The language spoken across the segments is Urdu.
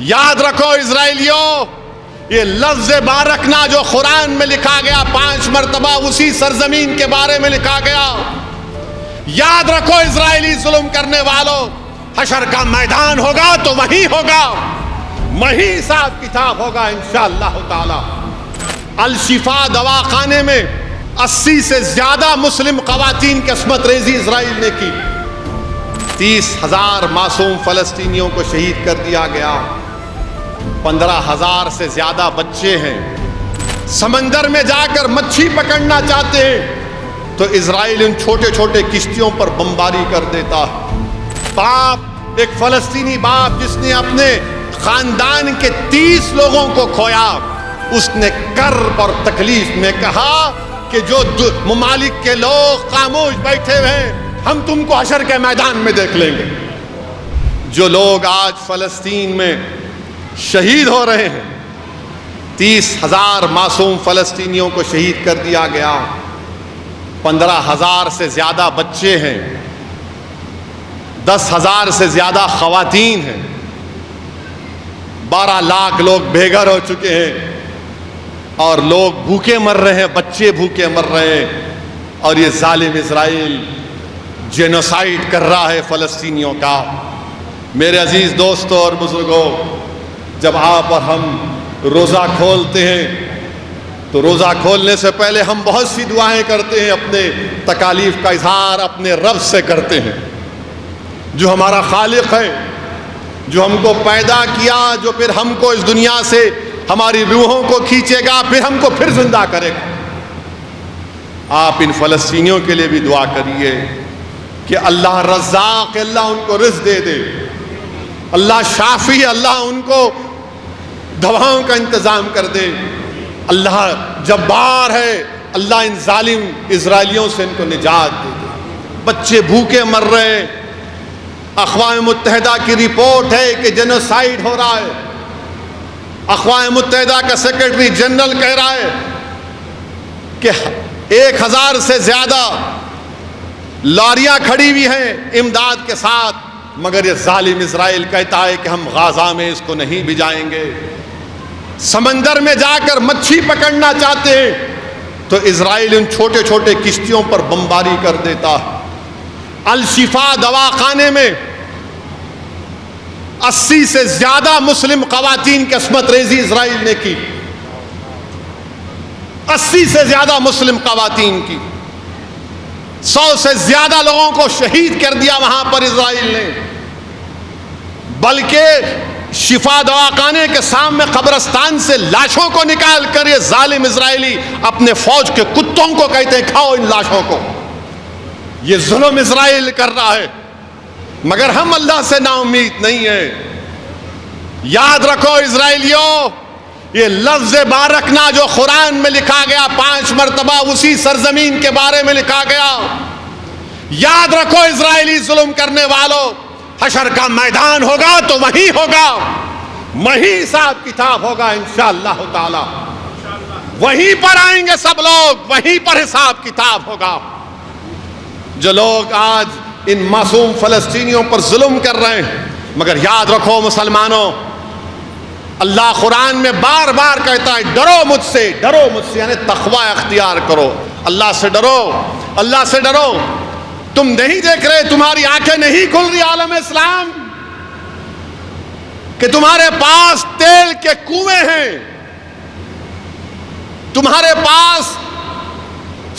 یاد رکھو اسرائیلیوں، یہ لفظ بارکنا جو قرآن میں لکھا گیا 5 مرتبہ اسی سرزمین کے بارے میں لکھا گیا. یاد رکھو اسرائیلی ظلم کرنے والوں، حشر کا میدان ہوگا تو وہیں ہوگا، وہیں حساب کتاب ہوگا انشاءاللہ تعالی. الشفا دواخانے میں 80 سے زیادہ مسلم خواتین کی عصمت ریزی اسرائیل نے کی. 30,000 معصوم فلسطینیوں کو شہید کر دیا گیا. 15,000 سے زیادہ بچے ہیں. سمندر میں جا کر مچھی پکڑنا چاہتے ہیں تو اسرائیل ان چھوٹے چھوٹے کشتیوں پر بمباری کر دیتا. باپ، ایک فلسطینی باپ جس نے اپنے خاندان کے 30 لوگوں کو کھویا، اس نے کرب اور تکلیف میں کہا کہ جو ممالک کے لوگ خاموش بیٹھے ہوئے ہیں، ہم تم کو حشر کے میدان میں دیکھ لیں گے. جو لوگ آج فلسطین میں شہید ہو رہے ہیں، 30,000 معصوم فلسطینیوں کو شہید کر دیا گیا. 15,000 سے زیادہ بچے ہیں. 10,000 سے زیادہ خواتین ہیں. 12 لاکھ لوگ بے گھر ہو چکے ہیں اور لوگ بھوکے مر رہے ہیں، بچے بھوکے مر رہے ہیں. اور یہ ظالم اسرائیل جینوسائیڈ کر رہا ہے فلسطینیوں کا. میرے عزیز دوستوں اور بزرگوں، جب آپ اور ہم روزہ کھولتے ہیں تو روزہ کھولنے سے پہلے ہم بہت سی دعائیں کرتے ہیں، اپنے تکالیف کا اظہار اپنے رب سے کرتے ہیں جو ہمارا خالق ہے، جو ہم کو پیدا کیا، جو پھر ہم کو اس دنیا سے ہماری روحوں کو کھینچے گا، پھر ہم کو پھر زندہ کرے گا. آپ ان فلسطینیوں کے لیے بھی دعا کریے کہ اللہ رزاق، اللہ ان کو رزق دے دے، اللہ شافی، اللہ ان کو دواؤں کا انتظام کر دے. اللہ جبار ہے، اللہ ان ظالم اسرائیلیوں سے ان کو نجات دے دے. بچے بھوکے مر رہے ہیں. اقوام متحدہ کی رپورٹ ہے کہ جینوسائیڈ ہو رہا ہے. اقوام متحدہ کا سیکرٹری جنرل کہہ رہا ہے کہ 1,000 سے زیادہ لاریاں کھڑی ہوئی ہیں امداد کے ساتھ، مگر یہ ظالم اسرائیل کہتا ہے کہ ہم غزہ میں اس کو نہیں بھجائیں گے. سمندر میں جا کر مچھی پکڑنا چاہتے ہیں تو اسرائیل ان چھوٹے چھوٹے کشتیوں پر بمباری کر دیتا. الشفا دواخانے میں 80 سے زیادہ مسلم خواتین کی عصمت ریزی اسرائیل نے کی. 80 سے زیادہ مسلم خواتین کی. 100 سے زیادہ لوگوں کو شہید کر دیا وہاں پر اسرائیل نے. بلکہ شفا دواخانے کے سامنے قبرستان سے لاشوں کو نکال کر یہ ظالم اسرائیلی اپنے فوج کے کتوں کو کہتے ہیں کھاؤ ان لاشوں کو. یہ ظلم اسرائیل کر رہا ہے، مگر ہم اللہ سے نا امید نہیں ہیں. یاد رکھو اسرائیلیوں، یہ لفظ بارکنا جو قرآن میں لکھا گیا 5 مرتبہ اسی سرزمین کے بارے میں لکھا گیا. یاد رکھو اسرائیلی ظلم کرنے والوں، حشر کا میدان ہوگا تو وہیں ہوگا، وہیں حساب کتاب ہوگا انشاءاللہ تعالی. وہیں پر آئیں گے سب لوگ، وہیں پر حساب کتاب ہوگا. جو لوگ آج ان معصوم فلسطینیوں پر ظلم کر رہے ہیں، مگر یاد رکھو مسلمانوں، اللہ قرآن میں بار بار کہتا ہے ڈرو مجھ سے، ڈرو مجھ سے، یعنی تقوی اختیار کرو. اللہ سے ڈرو، اللہ سے ڈرو. تم نہیں دیکھ رہے، تمہاری آنکھیں نہیں کھل رہی عالم اسلام کہ تمہارے پاس تیل کے کنویں ہیں، تمہارے پاس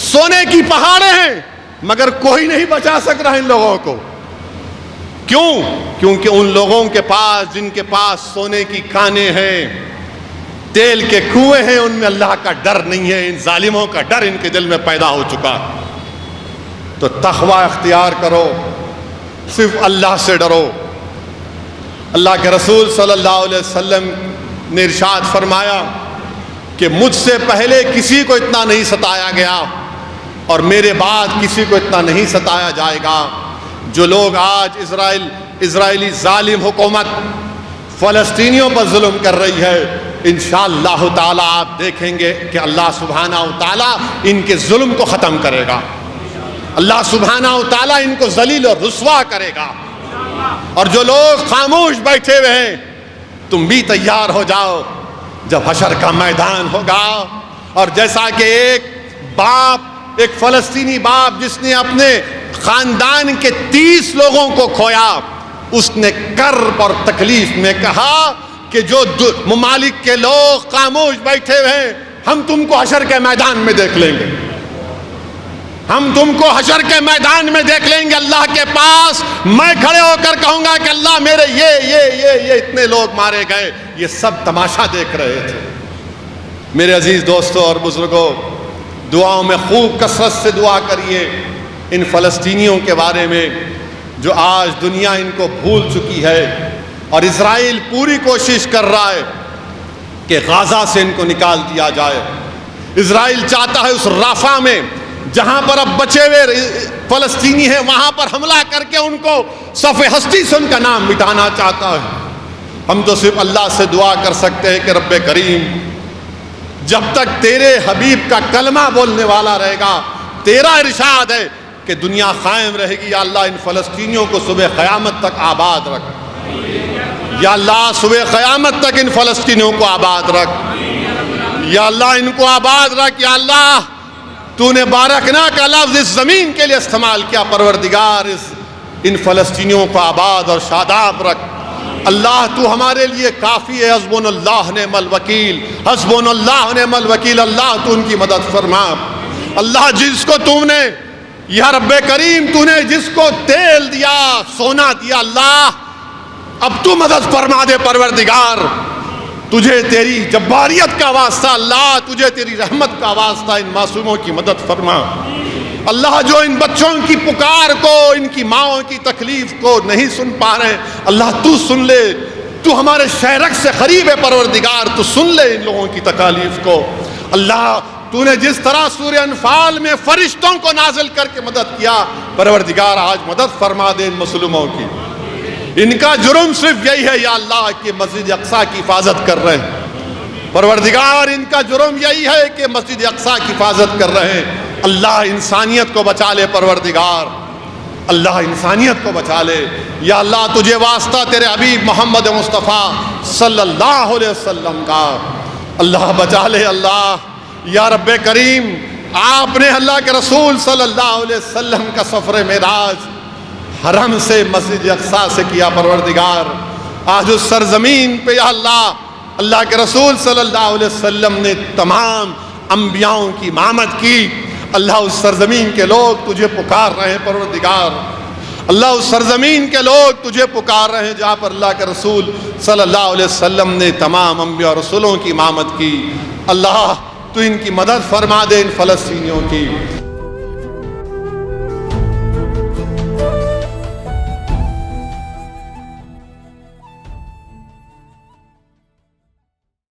سونے کی پہاڑیں ہیں، مگر کوئی نہیں بچا سک رہا ان لوگوں کو. کیوں؟ کیونکہ ان لوگوں کے پاس جن کے پاس سونے کی کانیں ہیں، تیل کے کنویں ہیں، ان میں اللہ کا ڈر نہیں ہے. ان ظالموں کا ڈر ان کے دل میں پیدا ہو چکا. تو تقوی اختیار کرو، صرف اللہ سے ڈرو. اللہ کے رسول صلی اللہ علیہ وسلم نے ارشاد فرمایا کہ مجھ سے پہلے کسی کو اتنا نہیں ستایا گیا اور میرے بعد کسی کو اتنا نہیں ستایا جائے گا. جو لوگ آج اسرائیلی ظالم حکومت فلسطینیوں پر ظلم کر رہی ہے، انشاءاللہ تعالی آپ دیکھیں گے کہ اللہ سبحانہ و تعالی ان کے ظلم کو ختم کرے گا. اللہ سبحانہ و تعالی ان کو ذلیل اور رسوا کرے گا. اور جو لوگ خاموش بیٹھے ہوئے ہیں تم بھی تیار ہو جاؤ جب حشر کا میدان ہوگا. اور جیسا کہ ایک باپ، ایک فلسطینی باپ جس نے اپنے خاندان کے 30 لوگوں کو کھویا، اس نے کرب اور تکلیف میں کہا کہ جو ممالک کے لوگ خاموش بیٹھے ہوئے ہیں، ہم تم کو حشر کے میدان میں دیکھ لیں گے، ہم تم کو حشر کے میدان میں دیکھ لیں گے. اللہ کے پاس میں کھڑے ہو کر کہوں گا کہ اللہ میرے یہ اتنے لوگ مارے گئے. یہ سب تماشا دیکھ رہے تھے. میرے عزیز دوستوں اور بزرگوں، دعاؤں میں خوب کثرت سے دعا کریے ان فلسطینیوں کے بارے میں جو آج دنیا ان کو بھول چکی ہے، اور اسرائیل پوری کوشش کر رہا ہے کہ غازہ سے ان کو نکال دیا جائے. اسرائیل چاہتا ہے اس رافع میں جہاں پر اب بچے ہوئے فلسطینی ہیں وہاں پر حملہ کر کے ان کو صفحہ ہستی سے ان کا نام مٹانا چاہتا ہے. ہم تو صرف اللہ سے دعا کر سکتے ہیں کہ رب کریم، جب تک تیرے حبیب کا کلمہ بولنے والا رہے گا، تیرا ارشاد ہے کہ دنیا قائم رہے گی. یا اللہ ان فلسطینیوں کو صبح قیامت تک آباد رکھ. یا اللہ صبح قیامت تک ان فلسطینیوں کو آباد رکھ. یا اللہ ان کو آباد رکھ. یا اللہ تو نے بارکنا کا لفظ اس زمین کے لیے استعمال کیا. پروردگار ان فلسطینیوں کو آباد اور شاداب رکھ. اللہ تو ہمارے لیے کافی ہے. حسبنا اللہ نعم الوکیل، حسبنا اللہ نعم الوکیل. اللہ تو ان کی مدد فرما. اللہ جس کو تم نے، یا رب کریم تو نے جس کو تیل دیا، سونا دیا، اللہ اب تو مدد فرما دے. پروردگار تجھے تیری جباریت کا واسطہ، اللہ تجھے تیری رحمت کا واسطہ ان معصوموں کی مدد فرما. اللہ جو ان بچوں کی پکار کو، ان کی ماؤں کی تکلیف کو نہیں سن پا رہے، اللہ تو سن لے. تو ہمارے شہرک سے قریب ہے پروردگار، تو سن لے ان لوگوں کی تکالیف کو. اللہ تو نے جس طرح سورہ انفال میں فرشتوں کو نازل کر کے مدد کیا، پروردگار آج مدد فرما دے ان مظلوموں کی. ان کا جرم صرف یہی ہے یا اللہ کہ مسجد اقصیٰ کی حفاظت کر رہے ہیں. پروردگار ان کا جرم یہی ہے کہ مسجد اقصیٰ کی حفاظت کر رہے ہیں. اللہ انسانیت کو بچا لے پروردگار، اللہ انسانیت کو بچا لے. یا اللہ تجھے واسطہ تیرے حبیب محمد مصطفیٰ صلی اللہ علیہ وسلم کا، اللہ بچا لے. اللہ یا رب کریم، آپ نے اللہ کے رسول صلی اللہ علیہ وسلم کا سفر معراج حرم سے مسجد اقصیٰ سے کیا. پروردگار آج اس سرزمین پہ یا اللہ، اللہ کے رسول صلی اللہ علیہ وسلم نے تمام انبیاؤں کی امامت کی. اللہ اس سرزمین کے لوگ تجھے پکار رہے ہیں پروردگار. اللہ اس سرزمین کے لوگ تجھے پکار رہے ہیں جہاں پر اللہ کے رسول صلی اللہ علیہ وسلم نے تمام انبیاء اور رسولوں کی امامت کی. اللہ تو ان کی مدد فرما دے ان فلسطینیوں کی.